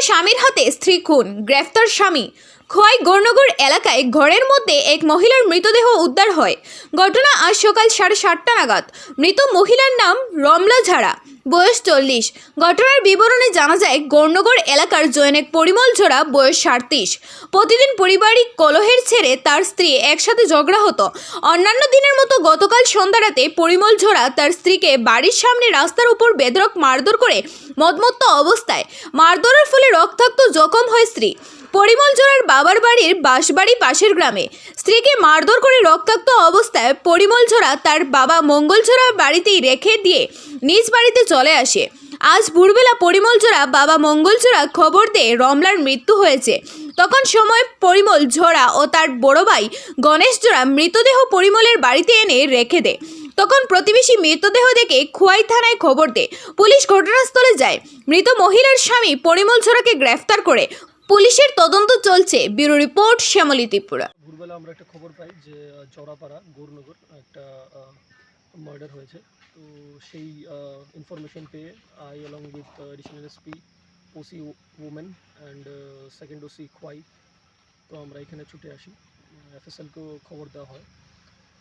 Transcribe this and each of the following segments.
স্বামীর হাতে স্ত্রী খুন, গ্রেফতার স্বামী। খোয়াই গৌরনগর এলাকায় ঘরের মধ্যে এক মহিলার মৃতদেহ উদ্ধার হয়। ঘটনা আজ সকাল 7:30 নাগাদ। মৃত মহিলার নাম রমলা ঝাড়া, বয়স 40। ঘটনার বিবরণে জানা যায়, গৌরনগর এলাকার জৈনেক পরিমল ঝরা, বয়স 37। প্রতিদিন পারিবারিক কলহের ছেড়ে তার স্ত্রী একসাথে ঝগড়া হতো। অন্যান্য দিনের মতো গতকাল সন্ধ্যা রাতে পরিমল ঝরা তার স্ত্রীকে বাড়ির সামনে রাস্তার উপর বেধড়ক মারধর করে মদমত্ত অবস্থায়। মারধরের ফলে রক্তাক্ত জখম হয় স্ত্রী। পরিমল ঝরার বাবার বাড়ির বাঁশবাড়ি পাশের গ্রামে। স্ত্রীকে মারধর করে রক্তাক্ত অবস্থায় পরিমল ঝরা তার বাবা মঙ্গল ঝরা বাড়িতেই রেখে দিয়ে নিজ বাড়িতে চলে আসে। আজ ভোরবেলা পরিমল ঝরা বাবা মঙ্গল ঝরা খবর দিয়ে রমলার মৃত্যু হয়েছে। তখন সময় পরিমল ঝরা ও তার বড় ভাই গণেশ ঝরা মৃতদেহ পরিমলের বাড়িতে এনে রেখে দেয়। তখন প্রতিবেশী মৃতদেহ দেখে খোয়াই থানায় খবর দেয়। পুলিশ ঘটনাস্থলে যায়। মৃত মহিলার স্বামী পরিমল ঝরাকে গ্রেফতার করে পুলিশের তদন্ত চলছে। Bureau report, Shyamali Tripura. ভোরবেলা আমরা একটা খবর পাই যে জরাপাড়া গৌরনগর একটা মার্ডার হয়েছে। তো সেই ইনফরমেশন পেয়ে I along with additional SP, OC women and second OC Khowai, তো আমরা এখানে ছুটে আসি। এফএসএলকেও খবর দেওয়া হয়।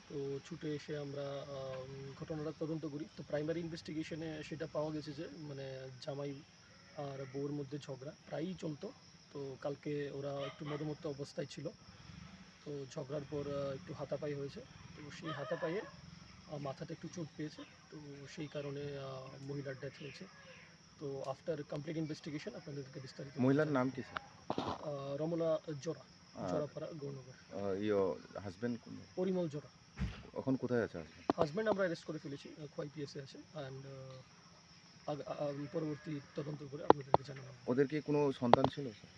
তো ছুটে এসে আমরা ঘটনাটা তদন্ত করি। তো প্রাইমারি ইনভেস্টিগেশনে সেটা পাওয়া গেছে যে মানে জামাই আর বউর মধ্যে ঝগড়া প্রায়ই চলতো। তো কালকে ওরা একটু মদমত্ত অবস্থায় ছিল। তো ঝগড়ার পর একটু হাতাপাই হয়েছে। তো সেই হাতাপাইয়ে মাথাতে একটু চোট পেয়েছে। তো সেই কারণে মহিলার ডেথ হয়েছে। তো আফটার কমপ্লিট ইনভেস্টিগেশন আপনাদেরকে বিস্তারিত। মহিলার নাম কি স্যার? রমলা জোড়া, জোড়াপাড়া গৌরনগর। হাজবেন্ড পরিমল জোড়া। এখন কোথায় আছে হাজবেন্ড? হাজব্যান্ড আমরা অ্যারেস্ট করে ফেলেছি, খোয়াই পিএসে আছে। অ্যান্ড পরবর্তী তদন্ত করে আপনাদেরকে জানানো হবে। ওদের কি কোনো সন্তান ছিল স্যার?